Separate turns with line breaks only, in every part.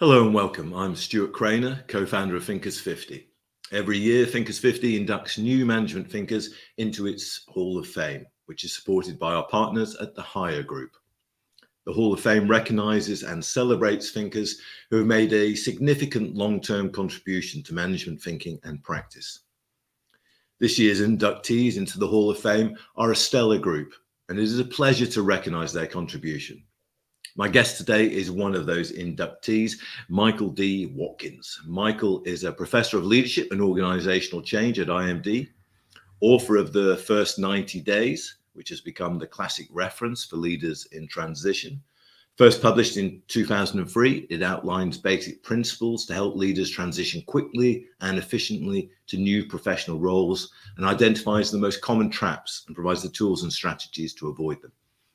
Hello and welcome. I'm Stuart Craner, co-founder of Thinkers50. Every year, Thinkers50 inducts new management thinkers into its Hall of Fame, which is supported by our partners at the Hire Group. The Hall of Fame recognizes and celebrates thinkers who have made a significant long-term contribution to management thinking and practice. This year's inductees into the Hall of Fame are a stellar group, and it is a pleasure to recognize their contribution. My guest today is one of those inductees, Michael D. Watkins. Michael is a professor of leadership and organizational change at IMD, author of The First 90 Days, which has become the classic reference for leaders in transition. First published in 2003, it outlines basic principles to help leaders transition quickly and efficiently to new professional roles and identifies the most common traps and provides the tools and strategies to avoid them.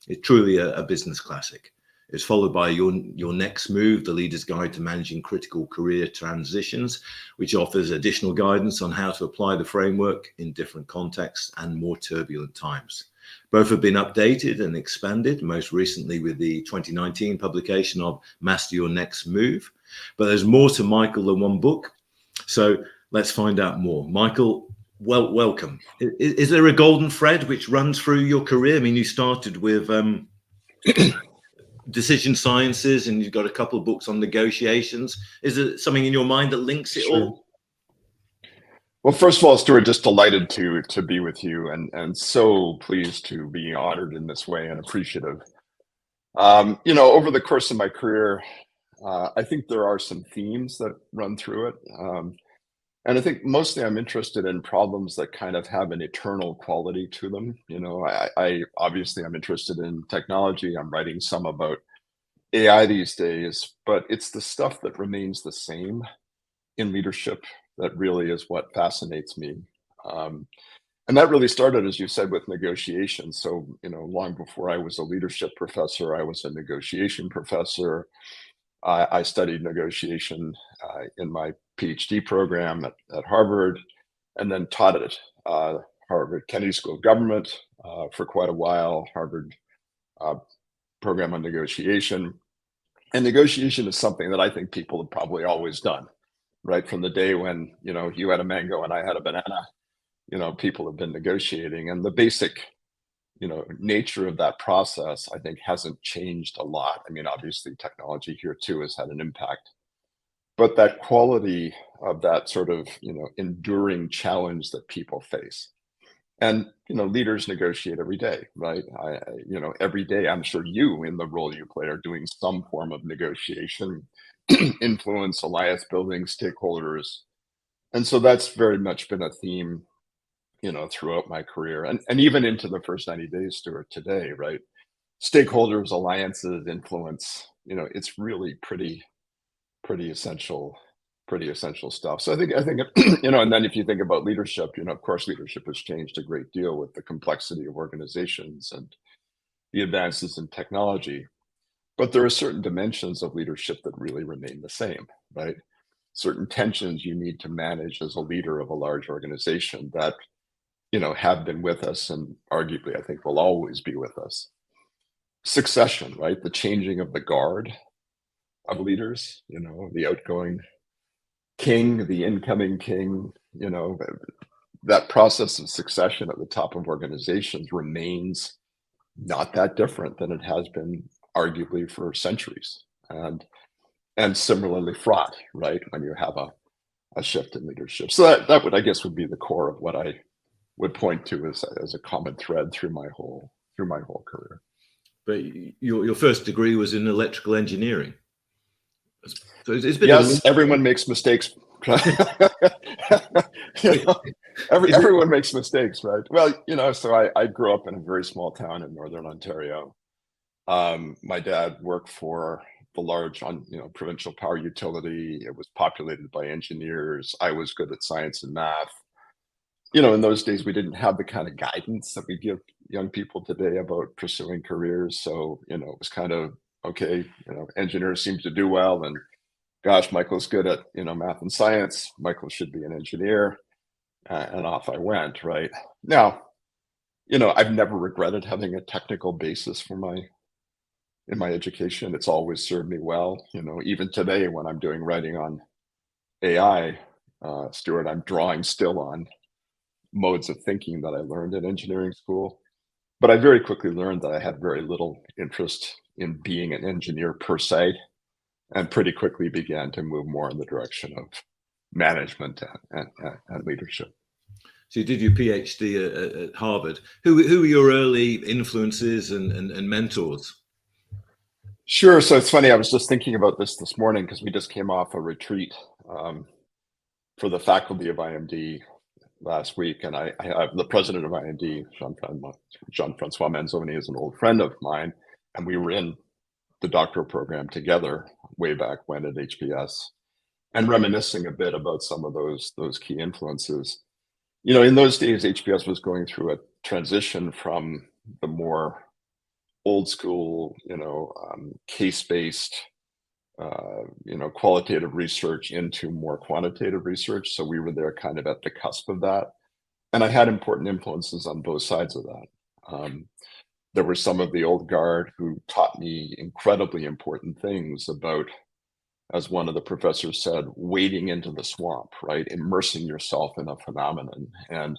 It's truly a business classic. It's followed by Your Next Move, the Leader's Guide to Managing Critical Career Transitions, which offers additional guidance on how to apply the framework in different contexts and more turbulent times. Both have been updated and expanded, most recently with the 2019 publication of Master Your Next Move. But there's more to Michael than one book. So let's find out more. Michael, welcome. Is there a golden thread which runs through your career? I mean, you started with decision sciences and you've got a couple of books on negotiations. Is there something in your mind that links it all?
Well, first of all, Stuart, just delighted to be with you and so pleased to be honored in this way and appreciative. Over the course of my career, I think there are some themes that run through it. And I think mostly I'm interested in problems that kind of have an eternal quality to them. I obviously I'm interested in technology. I'm writing some about AI these days, but it's the stuff that remains the same in leadership that really is what fascinates me. And that really started, as you said, with negotiation. So, long before I was a leadership professor, I was a negotiation professor. I studied negotiation in my PhD program at Harvard, and then taught it at Harvard Kennedy School of Government for quite a while, Harvard program on negotiation. And negotiation is something that I think people have probably always done, right? From the day when, you had a mango and I had a banana, people have been negotiating. And the basic nature of that process, I think, hasn't changed a lot. I mean, obviously technology here too has had an impact, but that quality of that sort of, enduring challenge that people face. And, leaders negotiate every day, right? Every day, I'm sure you, in the role you play, are doing some form of negotiation, influence, alliance building, stakeholders. And so that's very much been a theme throughout my career and even into the first 90 days, Stuart, today, right? Stakeholders, alliances, influence, it's really pretty essential stuff. So I think, and then if you think about leadership, of course, leadership has changed a great deal with the complexity of organizations and the advances in technology. But there are certain dimensions of leadership that really remain the same, right? Certain tensions you need to manage as a leader of a large organization that have been with us and arguably I think will always be with us. Succession, right? The changing of the guard of leaders, the outgoing king, the incoming king, that process of succession at the top of organizations remains not that different than it has been arguably for centuries, and similarly fraught, right? When you have a shift in leadership. So that would, I guess, would be the core of what I would point to as a common thread through my whole career.
But your first degree was in electrical engineering. So it's been
yes, everyone makes mistakes. Everyone makes mistakes, right? Well, so I grew up in a very small town in Northern Ontario. My dad worked for the large provincial power utility. It was populated by engineers. I was good at science and math. In those days, we didn't have the kind of guidance that we give young people today about pursuing careers. So, it was kind of, okay, engineers seem to do well. And gosh, Michael's good at, math and science. Michael should be an engineer. And off I went, right? Now, I've never regretted having a technical basis for my in my education. It's always served me well. Even today when I'm doing writing on AI, Stuart, I'm drawing still on modes of thinking that I learned in engineering school. But I very quickly learned that I had very little interest in being an engineer per se, and pretty quickly began to move more in the direction of management and leadership.
So you did your PhD at Harvard. Who were your early influences and mentors?
Sure. So it's funny. I was just thinking about this morning because we just came off a retreat for the faculty of IMD last week, and I have the president of IMD, Jean-Francois Manzoni, is an old friend of mine, and we were in the doctoral program together way back when at HBS, and reminiscing a bit about some of those key influences. In those days, HBS was going through a transition from the more old school, case-based, qualitative research into more quantitative research. So we were there kind of at the cusp of that. And I had important influences on both sides of that. There were some of the old guard who taught me incredibly important things about, as one of the professors said, wading into the swamp, right? Immersing yourself in a phenomenon and,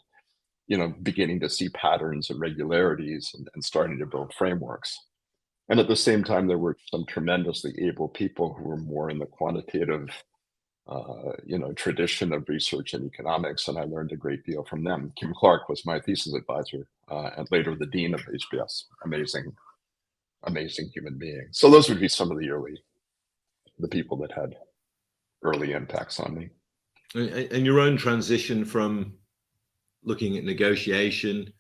beginning to see patterns and regularities and starting to build frameworks. And at the same time, there were some tremendously able people who were more in the quantitative, tradition of research and economics, and I learned a great deal from them. Kim Clark was my thesis advisor, and later the dean of HBS. Amazing human being. So those would be some of the people that had early impacts on me.
And your own transition from looking at negotiation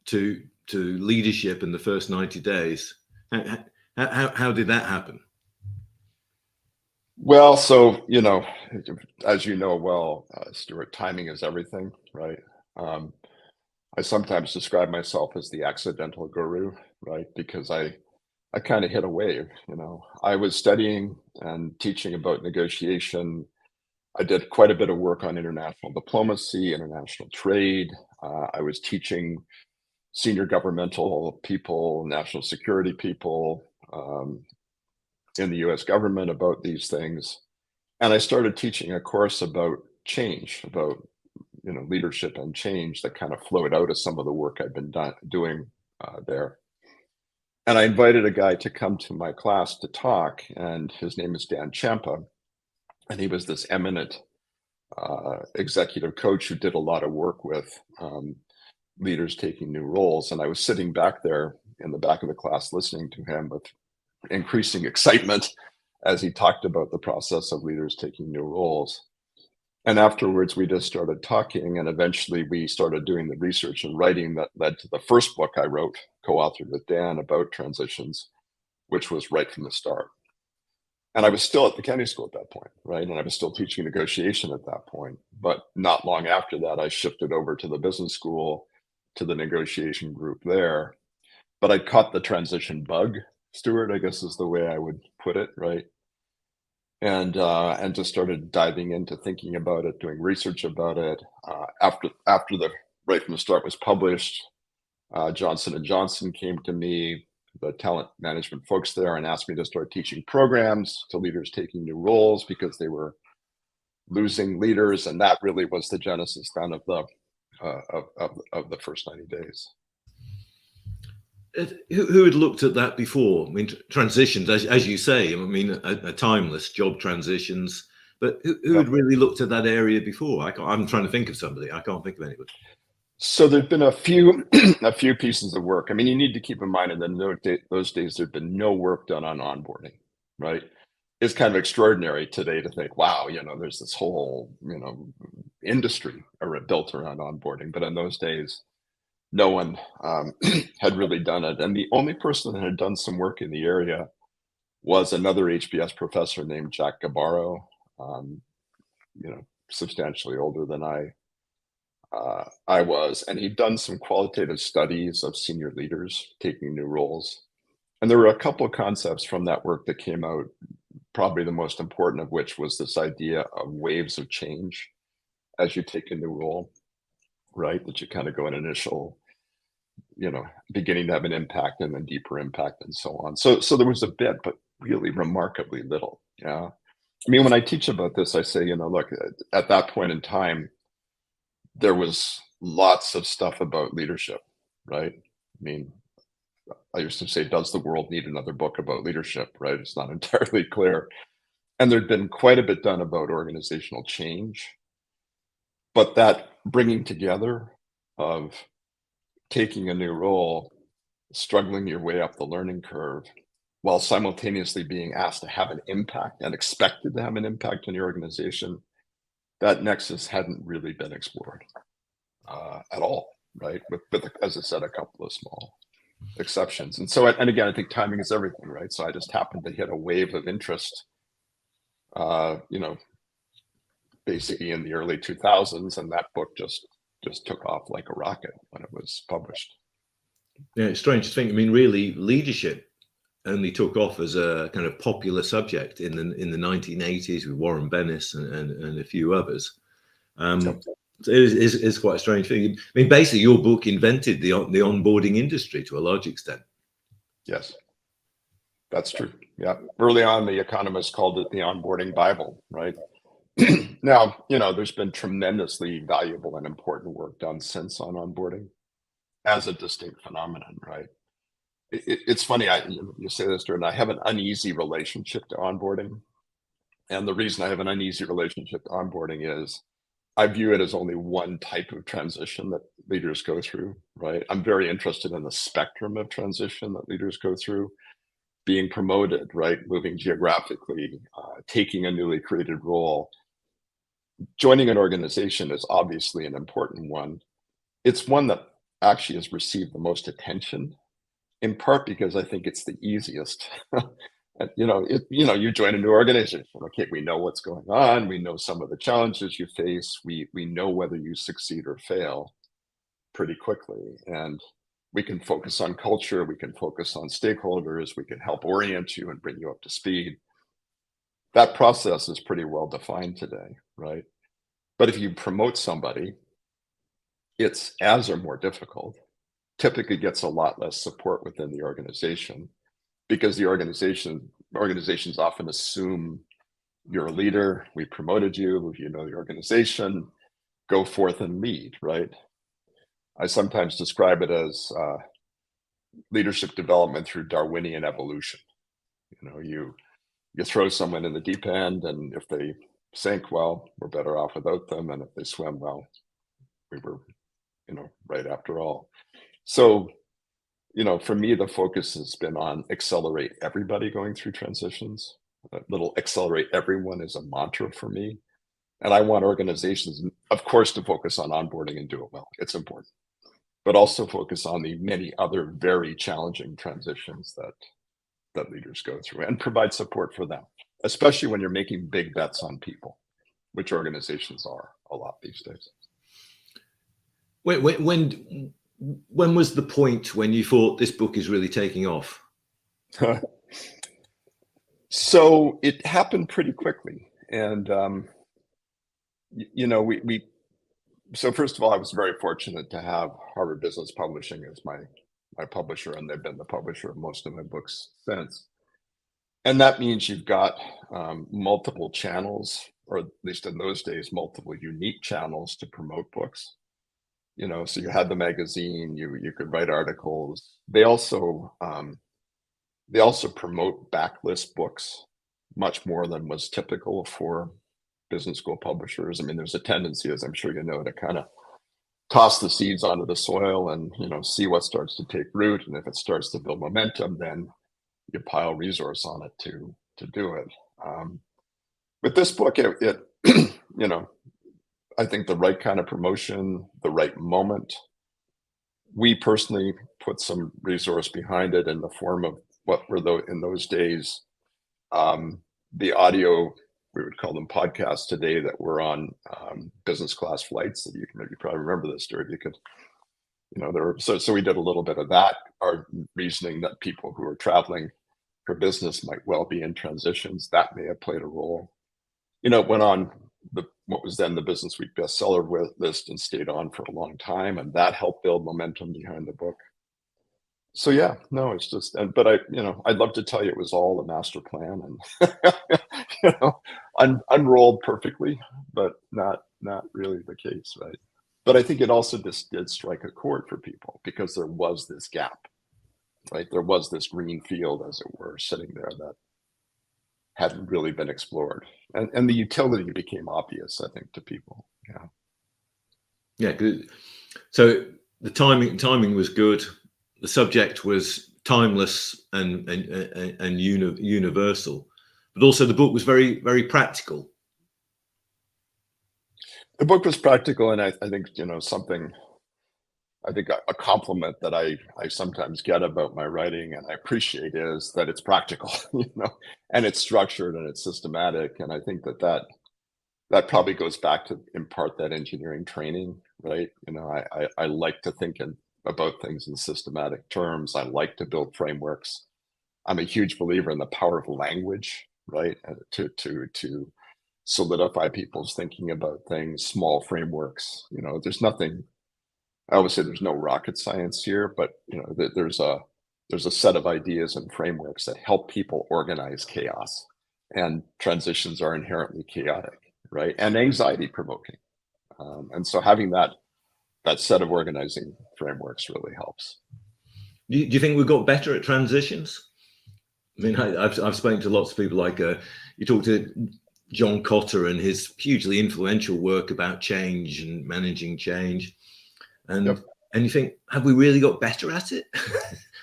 to leadership in the first 90 days, how did that happen?
Well, so, as you know well, Stuart, timing is everything, right? I sometimes describe myself as the accidental guru, right? Because I kind of hit a wave, I was studying and teaching about negotiation. I did quite a bit of work on international diplomacy, international trade. I was teaching senior governmental people, national security people in the US government about these things. And I started teaching a course about change, about leadership and change that kind of flowed out of some of the work I'd been doing there. And I invited a guy to come to my class to talk, and his name is Dan Champa. And he was this eminent executive coach who did a lot of work with leaders taking new roles. And I was sitting back there in the back of the class listening to him with increasing excitement as he talked about the process of leaders taking new roles. And afterwards, we just started talking, and eventually we started doing the research and writing that led to the first book I wrote, co-authored with Dan, about transitions, which was Right from the Start. And I was still at the Kennedy School at that point, right? And I was still teaching negotiation at that point. But not long after that, I shifted over to the business school, to the negotiation group there. But I caught the transition bug, Stuart, I guess is the way I would put it, right? And just started diving into thinking about it, doing research about it. After the Right from the Start was published, Johnson & Johnson came to me, the talent management folks there, and asked me to start teaching programs to leaders taking new roles because they were losing leaders, and that really was the genesis then of the first 90 days.
Who had looked at that before? I mean, transitions, as you say, I mean, are timeless, job transitions. But who had really looked at that area before? I'm trying to think of somebody. I can't think of anybody.
So there've been a few pieces of work. I mean, you need to keep in mind in those days there'd been no work done on onboarding, right? It's kind of extraordinary today to think, wow, there's this whole industry built around onboarding. But in those days, no one had really done it. And the only person that had done some work in the area was another HBS professor named Jack Gabaro, substantially older than I was. And he'd done some qualitative studies of senior leaders taking new roles. And there were a couple of concepts from that work that came out, probably the most important of which was this idea of waves of change as you take a new role, right? That you kind of go an initial beginning to have an impact and then deeper impact and so on. So there was a bit, but really remarkably little. Yeah. I mean, when I teach about this, I say, look, at that point in time, there was lots of stuff about leadership, right? I mean, I used to say, does the world need another book about leadership, right? It's not entirely clear. And there'd been quite a bit done about organizational change, but that bringing together of taking a new role, struggling your way up the learning curve, while simultaneously being asked to have an impact and expected to have an impact on your organization, that nexus hadn't really been explored at all, right? With, as I said, a couple of small exceptions. And so, and again, I think timing is everything, right? So I just happened to hit a wave of interest, basically in the early 2000s, and that book just took off like a rocket when it was published.
Yeah, it's strange to think. I mean, really, leadership only took off as a kind of popular subject in the 1980s with Warren Bennis and a few others. So it is quite a strange thing. I mean, basically, your book invented the onboarding industry to a large extent.
Yes, that's true. Yeah, early on, the economists called it the onboarding Bible, right? Now, there's been tremendously valuable and important work done since on onboarding as a distinct phenomenon, right? It's funny, you say this, Jordan, I have an uneasy relationship to onboarding. And the reason I have an uneasy relationship to onboarding is I view it as only one type of transition that leaders go through, right? I'm very interested in the spectrum of transition that leaders go through, being promoted, right? Moving geographically, taking a newly created role. Joining an organization is obviously an important one. It's one that actually has received the most attention, in part because I think it's the easiest. You join a new organization. Okay, we know what's going on. We know some of the challenges you face. We know whether you succeed or fail pretty quickly. And we can focus on culture. We can focus on stakeholders. We can help orient you and bring you up to speed. That process is pretty well defined today, right? But if you promote somebody, it's as or more difficult, typically gets a lot less support within the organization because the organizations often assume you're a leader, we promoted you, you know the organization, go forth and lead, right? I sometimes describe it as leadership development through Darwinian evolution. You throw someone in the deep end, and if they sink, well, we're better off without them. And if they swim, well, we were, right after all. So, for me, the focus has been on accelerate everybody going through transitions. A little accelerate everyone is a mantra for me. And I want organizations, of course, to focus on onboarding and do it well. It's important. But also focus on the many other very challenging transitions that leaders go through and provide support for them, especially when you're making big bets on people, which organizations are a lot these days.
When was the point when you thought this book is really taking off?
So it happened pretty quickly. And, so first of all, I was very fortunate to have Harvard Business Publishing as my publisher, and they've been the publisher of most of my books since. And that means you've got multiple channels, or at least in those days, multiple unique channels to promote books. So you had the magazine, you could write articles. They also promote backlist books much more than was typical for business school publishers. I mean, there's a tendency, as I'm sure you know, to kind of toss the seeds onto the soil and see what starts to take root. And if it starts to build momentum, then you pile resource on it to do it. With this book, it I think the right kind of promotion, the right moment. We personally put some resource behind it in the form of what were in those days, the audio, we would call them podcasts today, that were on business class flights. That you probably remember this, Stuart. You could, so we did a little bit of that. Our reasoning that people who are traveling for business might well be in transitions, that may have played a role. It went on what was then the Business Week bestseller list and stayed on for a long time, and that helped build momentum behind the book. So yeah, no, it's just, but I'd love to tell you it was all a master plan and, unrolled perfectly, but not really the case, right? But I think it also just did strike a chord for people because there was this gap, right? There was this green field, as it were, sitting there that hadn't really been explored, and the utility became obvious, I think, to people. Yeah.
Yeah, good. So the timing was good. The subject was timeless and universal, but also the book was very practical.
The book was practical, and I think, something, I think a compliment that I sometimes get about my writing, and I appreciate, is that it's practical, and it's structured and it's systematic. And I think that probably goes back to, in part, that engineering training, right? I like to think about things in systematic terms. I like to build frameworks. I'm a huge believer in the power of language, right? To solidify people's thinking about things, small frameworks. There's nothing. I always say there's no rocket science here, but there's a set of ideas and frameworks that help people organize chaos, and transitions are inherently chaotic, right? And anxiety provoking. And so having that set of organizing frameworks really helps.
Do you think we got better at transitions? I mean, I've spoken to lots of people. Like you talk to John Cotter and his hugely influential work about change and managing change, and
Yep.
and you think, have we really got better at it?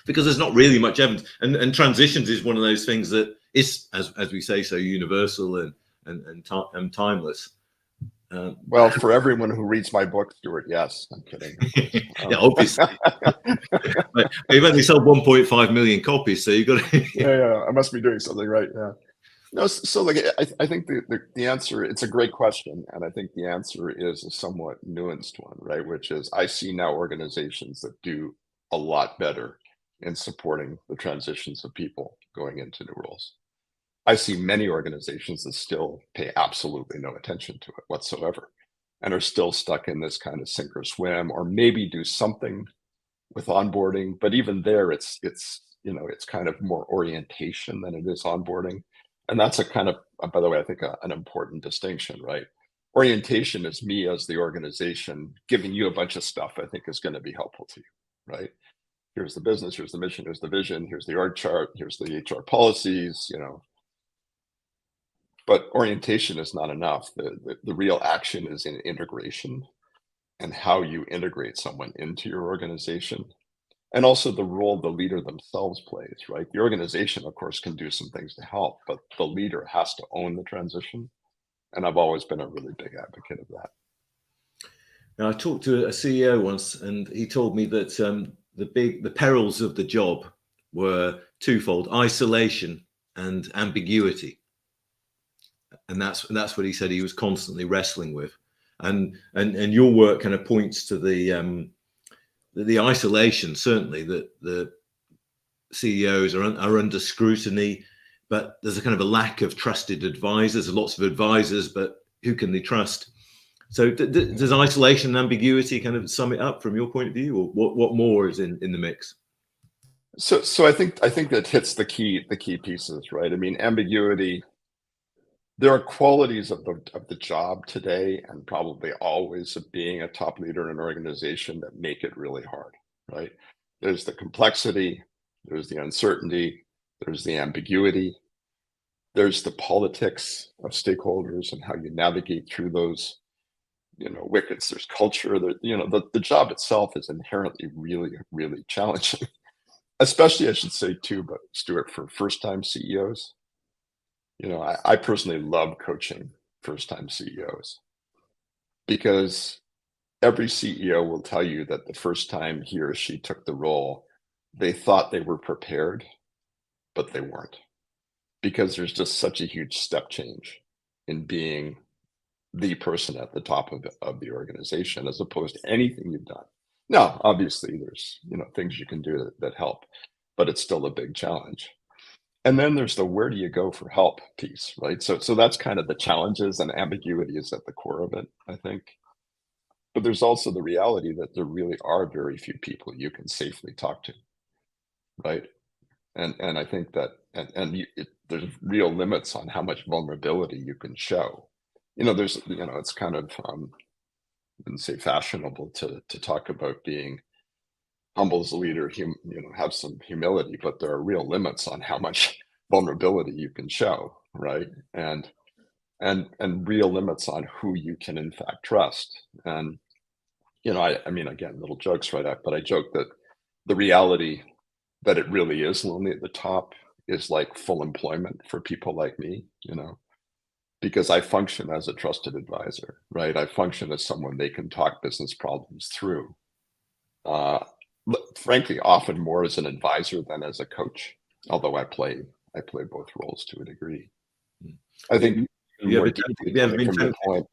Because there's not really much evidence. And transitions is one of those things that is, as we say, so universal and timeless.
Well, for everyone who reads my book, Stuart, yes, I'm kidding.
Yeah, obviously. But you've only sold 1.5 million copies, so you've got to.
Yeah, I must be doing something right. Yeah. No, so like I think the answer, it's a great question, and I think the answer is a somewhat nuanced one, right? Which is, I see now organizations that do a lot better in supporting the transitions of people going into new roles. I see many organizations that still pay absolutely no attention to it whatsoever, and are still stuck in this kind of sink or swim, or maybe do something with onboarding, but even there, it's kind of more orientation than it is onboarding. And that's a kind of, by the way, I think an important distinction, right? Orientation is me as the organization giving you a bunch of stuff I think is going to be helpful to you, right? Here's the business, here's the mission, here's the vision, here's the org chart, here's the HR policies, But orientation is not enough. The real action is in integration, and how you integrate someone into your organization, and also the role the leader themselves plays, right? The organization, of course, can do some things to help, but the leader has to own the transition. And I've always been a really big advocate of that.
Now, I talked to a CEO once, and he told me that the perils of the job were twofold: isolation and ambiguity. And that's what he said he was constantly wrestling with. And your work kind of points to the isolation, certainly, that the CEOs are under scrutiny, but there's a kind of a lack of trusted advisors. There's lots of advisors, but who can they trust? So does isolation and ambiguity kind of sum it up from your point of view, or what more is in the mix?
So I think that hits the key pieces, right? I mean, ambiguity. There are qualities of the job today, and probably always, of being a top leader in an organization, that make it really hard, right? There's the complexity, there's the uncertainty, there's the ambiguity, there's the politics of stakeholders and how you navigate through those, wickets. There's culture. The job itself is inherently really, really challenging, especially, I should say, too, but Stuart, for first-time CEOs. I personally love coaching first-time CEOs, because every CEO will tell you that the first time he or she took the role, they thought they were prepared, but they weren't, because there's just such a huge step change in being the person at the top of the organization, as opposed to anything you've done. Now, obviously, there's things you can do that help, but it's still a big challenge. And then there's the where do you go for help piece, right? So that's kind of the challenges, and ambiguity is at the core of it, I think. But there's also the reality that there really are very few people you can safely talk to. right? And I think that there's real limits on how much vulnerability you can show. There's it's kind of I wouldn't say fashionable to talk about being humble as a leader, have some humility, but there are real limits on how much vulnerability you can show, right? And real limits on who you can in fact trust. And I mean, again, little jokes right out, but I joke that the reality that it really is lonely at the top is like full employment for people like me, because I function as a trusted advisor, right? I function as someone they can talk business problems through. Uh, Frankly, often more as an advisor than as a coach, although I play both roles to a degree. I think more deeply coming from your point.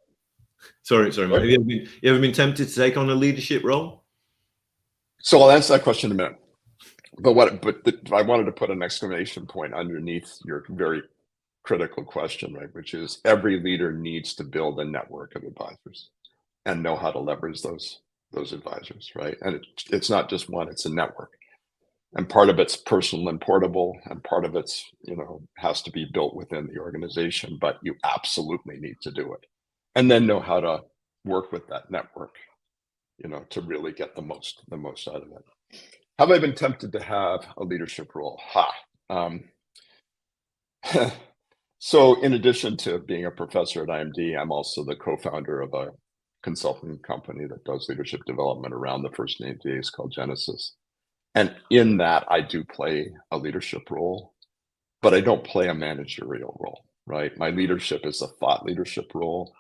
Sorry, Mike. Have you ever been tempted to take on a leadership role?
So I'll answer that question in a minute. But I wanted to put an exclamation point underneath your very critical question, right? Which is every leader needs to build a network of advisors and know how to leverage those advisors, right? And it's not just one; it's a network. And part of it's personal and portable, and part of it's has to be built within the organization. But you absolutely need to do it, and then know how to work with that network, to really get the most out of it. Have I been tempted to have a leadership role? So in addition to being a professor at IMD, I'm also the co-founder of a consulting company that does leadership development around the first 90 days called Genesis. And in that, I do play a leadership role, but I don't play a managerial role, right? My leadership is a thought leadership role.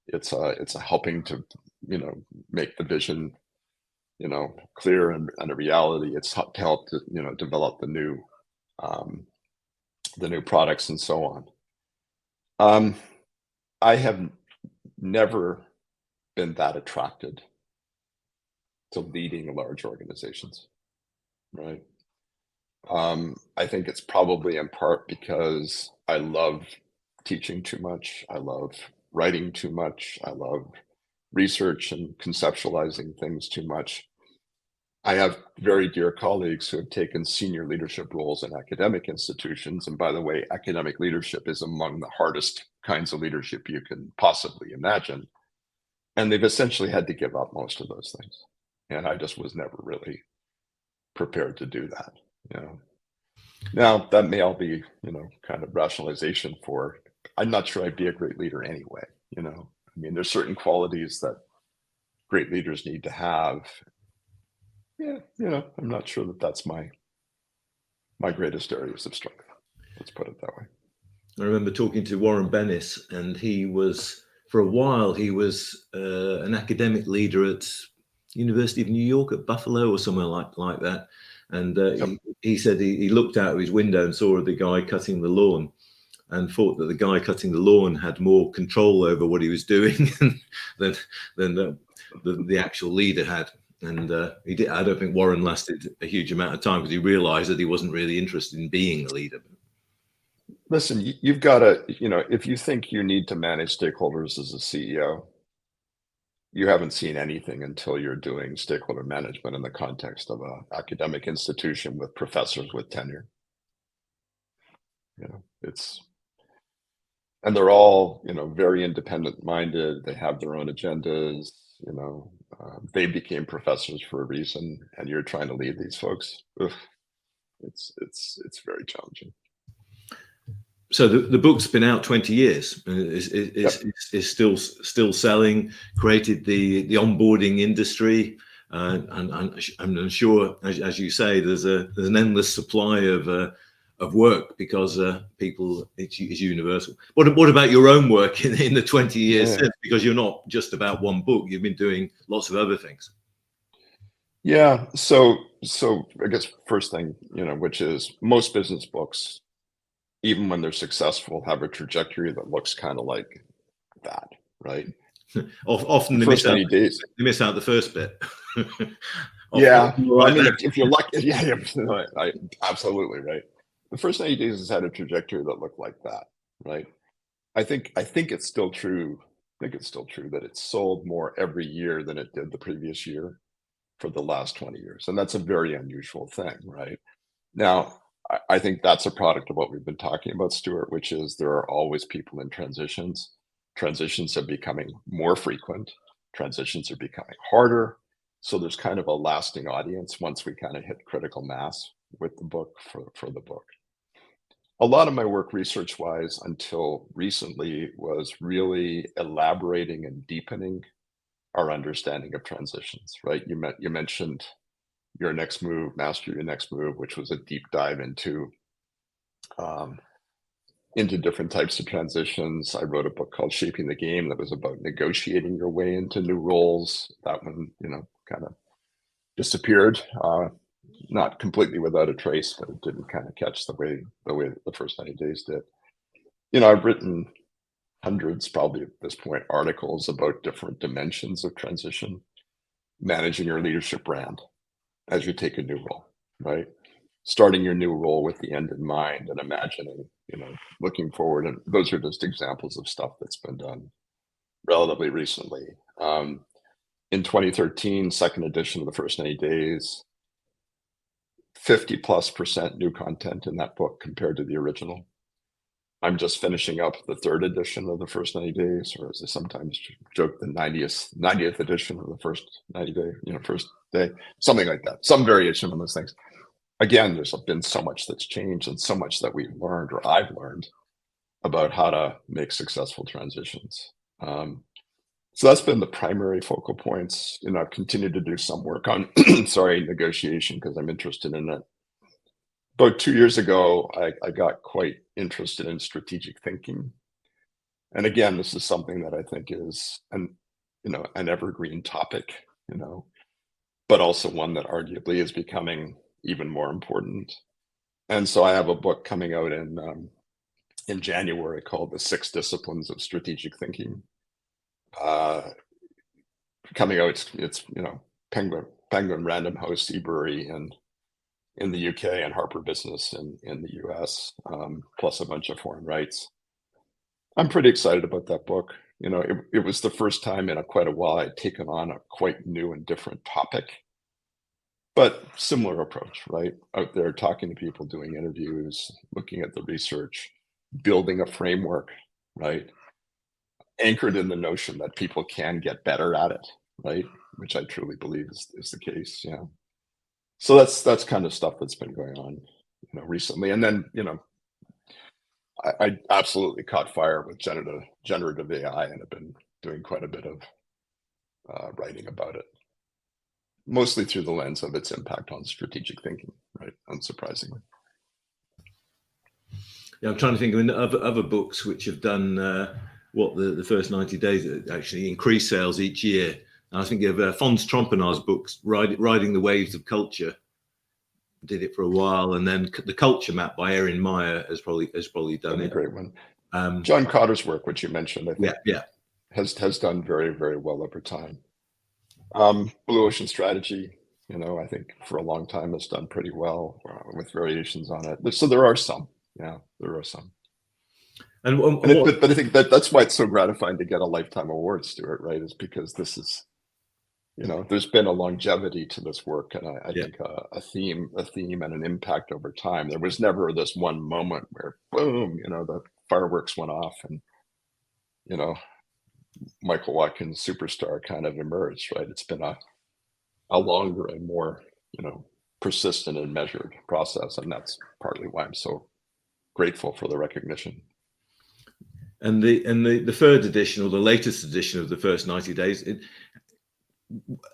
It's a helping to, make the vision, clear and a reality. It's to help to, develop the new products and so on. I have never been that attracted to leading large organizations, right? I think it's probably in part because I love teaching too much. I love writing too much. I love research and conceptualizing things too much. I have very dear colleagues who have taken senior leadership roles in academic institutions. And by the way, academic leadership is among the hardest kinds of leadership you can possibly imagine. And they've essentially had to give up most of those things. And I just was never really prepared to do that. Now that may all be, kind of rationalization for, I'm not sure I'd be a great leader anyway. I mean, there's certain qualities that great leaders need to have. Yeah, I'm not sure that that's my greatest areas of strength. Let's put it that way.
I remember talking to Warren Bennis, and he was, for a while, he was an academic leader at University of New York at Buffalo or somewhere like that. And he said he looked out of his window and saw the guy cutting the lawn, and thought that the guy cutting the lawn had more control over what he was doing than the actual leader had. And he did. I don't think Warren lasted a huge amount of time because he realized that he wasn't really interested in being a leader.
Listen, you've got to, if you think you need to manage stakeholders as a CEO, you haven't seen anything until you're doing stakeholder management in the context of an academic institution with professors with tenure. And they're all, very independent minded. They have their own agendas. They became professors for a reason, and you're trying to lead these folks. Ugh, it's very challenging.
So the book's been out 20 years. It's still selling. Created the onboarding industry, and I'm sure, as you say, there's an endless supply of work because people, it's universal. What about your own work in the 20 years since? Because you're not just about one book. You've been doing lots of other things.
Yeah. So I guess first thing, which is most business books, even when they're successful, have a trajectory that looks kind of like that, right?
Often they miss out the first bit.
Yeah. Well, I mean, if you're lucky, absolutely right. The first 90 days has had a trajectory that looked like that, right? I think it's still true. I think it's still true that it's sold more every year than it did the previous year for the last 20 years. And that's a very unusual thing, right? Now, I think that's a product of what we've been talking about, Stuart, which is there are always people in transitions. Transitions are becoming more frequent. Transitions are becoming harder. So there's kind of a lasting audience once we kind of hit critical mass with the book for the book. A lot of my work research-wise until recently was really elaborating and deepening our understanding of transitions, right? You mentioned Your Next Move, Master Your Next Move, which was a deep dive um, into different types of transitions. I wrote a book called Shaping the Game that was about negotiating your way into new roles. That one, kind of disappeared. Not completely without a trace, but it didn't kind of catch the way the first 90 days did. I've written hundreds, probably at this point, articles about different dimensions of transition, managing your leadership brand as you take a new role, right? Starting your new role with the end in mind and imagining, looking forward. And those are just examples of stuff that's been done relatively recently. In 2013, second edition of the first 90 days, 50+% new content in that book compared to the original. I'm just finishing up the third edition of the first 90 days, or as I sometimes joke, the 90th edition of the first 90 day, first day, something like that, some variation on those things. Again, there's been so much that's changed and so much that we've learned, or I've learned, about how to make successful transitions. So that's been the primary focal points. I've continued to do some work on, negotiation, because I'm interested in it. About 2 years ago, I got quite interested in strategic thinking. And again, this is something that I think is an evergreen topic, but also one that arguably is becoming even more important. And so I have a book coming out in January called The 6 Disciplines of Strategic Thinking. Coming out, it's Penguin Random House Ebury and in the UK and Harper Business in the US, plus a bunch of foreign rights. I'm pretty excited about that book. It was the first time in quite a while I'd taken on a quite new and different topic, but similar approach, right? Out there talking to people, doing interviews, looking at the research, building a framework, right? Anchored in the notion that people can get better at it, right? Which I truly believe is the case. Yeah. So that's kind of stuff that's been going on, recently. And then, I absolutely caught fire with generative AI and have been doing quite a bit of writing about it, mostly through the lens of its impact on strategic thinking, right? Unsurprisingly.
Yeah, I'm trying to think of other books which have done what the first 90 days actually increase sales each year. And I think of Fons Trompenaar's books, Riding the Waves of Culture. Did it for a while, and then The Culture Map by Erin Meyer has probably done it.
A great one. John Cotter's work, which you mentioned, I think,
yeah,
has done very, very well over time. Blue Ocean Strategy, I think for a long time has done pretty well with variations on it. So there are some, there are some. But I think that's why it's so gratifying to get a lifetime award, Stuart, right? Is because this is, there's been a longevity to this work, and I think a theme and an impact over time. There was never this one moment where boom, the fireworks went off and, Michael Watkins superstar kind of emerged, right? It's been a longer and more, persistent and measured process. And that's partly why I'm so grateful for the recognition.
And the third edition, or the latest edition of the first 90 days,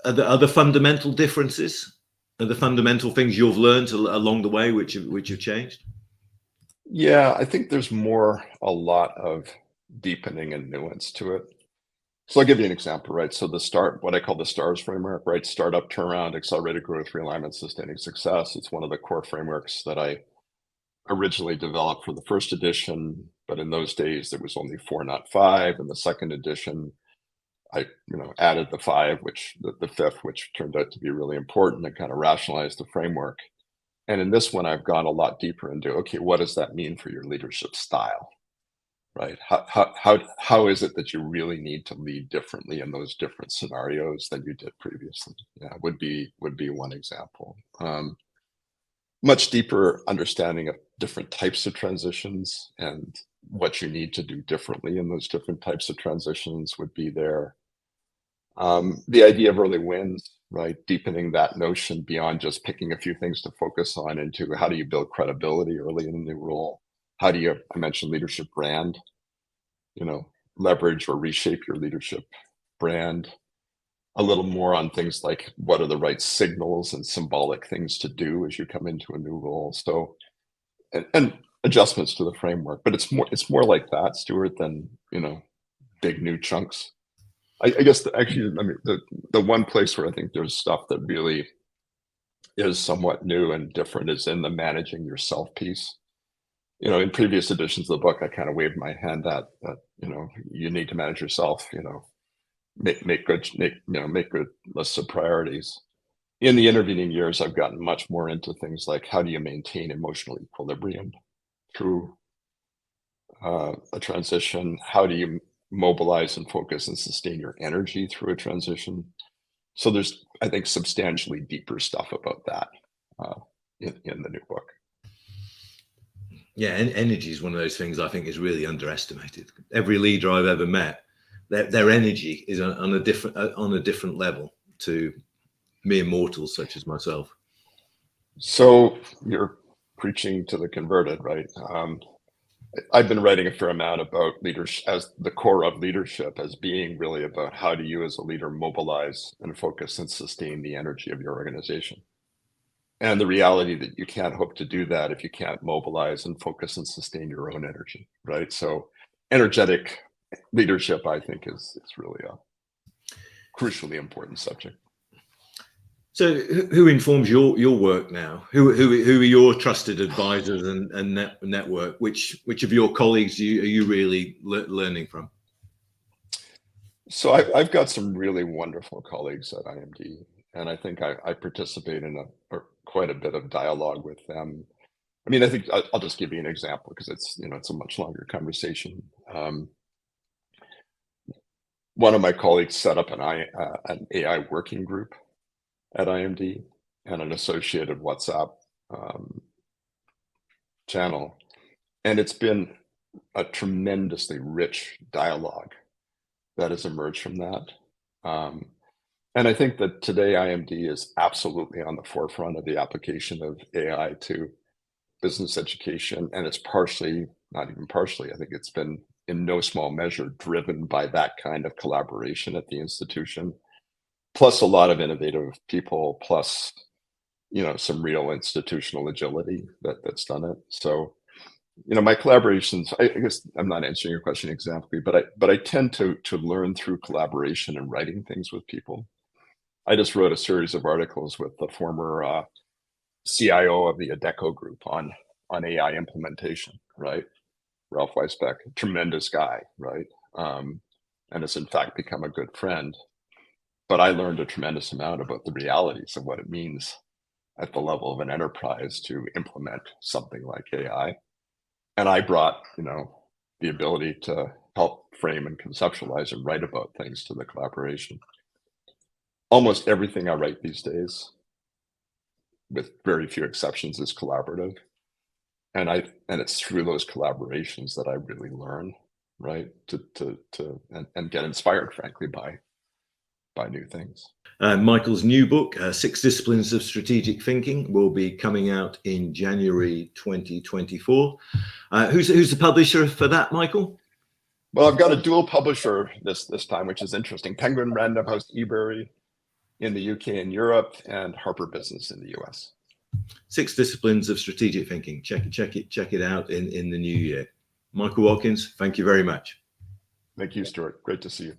are the fundamental differences? Are the fundamental things you've learned along the way which have changed?
Yeah, I think there's a lot of deepening and nuance to it. So I'll give you an example, right? So what I call the STARS framework, right? Startup, turnaround, accelerated growth, realignment, sustaining success. It's one of the core frameworks that I originally developed for the first edition, but in those days there was only 4, not 5. In the second edition, I added the 5, which the fifth, which turned out to be really important, and kind of rationalized the framework. And in this one, I've gone a lot deeper into, okay, what does that mean for your leadership style, right? How is it that you really need to lead differently in those different scenarios than you did previously? Yeah, would be one example. much deeper understanding of different types of transitions and what you need to do differently in those different types of transitions would be there. The idea of early wins, right? Deepening that notion beyond just picking a few things to focus on into how do you build credibility early in a new role? How do you, I mentioned leadership brand, leverage or reshape your leadership brand a little more on things like what are the right signals and symbolic things to do as you come into a new role. So, and adjustments to the framework, but it's more like that, Stuart, than, big new chunks. I guess the one place where I think there's stuff that really is somewhat new and different is in the managing yourself piece. In previous editions of the book, I kind of waved my hand at that, you need to manage yourself, make good lists of priorities. In the intervening years, I've gotten much more into things like how do you maintain emotional equilibrium through a transition? How do you mobilize and focus and sustain your energy through a transition? So there's, I think, substantially deeper stuff about that in the new book.
Yeah, and energy is one of those things I think is really underestimated. Every leader I've ever met, their energy is on a different level to mere mortals such as myself.
So you're preaching to the converted, right? I've been writing a fair amount about leadership as the core of leadership as being really about how do you as a leader mobilize and focus and sustain the energy of your organization. And the reality that you can't hope to do that if you can't mobilize and focus and sustain your own energy, right? So energetic leadership, I think, is really a crucially important subject.
So who informs your work now? Who are your trusted advisors and network? Which of your colleagues are you really learning from?
So I've got some really wonderful colleagues at IMD, and I think I participate in quite a bit of dialogue with them. I mean, I think I'll just give you an example because it's a much longer conversation. One of my colleagues set up an AI working group at IMD and an associated WhatsApp channel. And it's been a tremendously rich dialogue that has emerged from that. And I think that today IMD is absolutely on the forefront of the application of AI to business education. And it's partially, not even partially, I think it's been in no small measure driven by that kind of collaboration at the institution, plus a lot of innovative people, plus some real institutional agility that's done it. So my collaborations, I guess I'm not answering your question exactly, but I tend to learn through collaboration and writing things with people. I just wrote a series of articles with the former CIO of the Adecco group on AI implementation, right? Ralph Weisbeck, a tremendous guy, right? And has in fact become a good friend. But I learned a tremendous amount about the realities of what it means at the level of an enterprise to implement something like AI. And I brought, the ability to help frame and conceptualize and write about things to the collaboration. Almost everything I write these days, with very few exceptions, is collaborative. And it's through those collaborations that I really learn, right? And get inspired, frankly, by new things.
Michael's new book, 6 Disciplines of Strategic Thinking, will be coming out in January 2024. Who's the publisher for that, Michael?
Well, I've got a dual publisher this time, which is interesting. Penguin Random House eBury in the UK and Europe, and Harper Business in the US.
6 Disciplines of Strategic Thinking. Check it out in the new year. Michael Watkins, thank you very much.
Thank you, Stuart. Great to see you.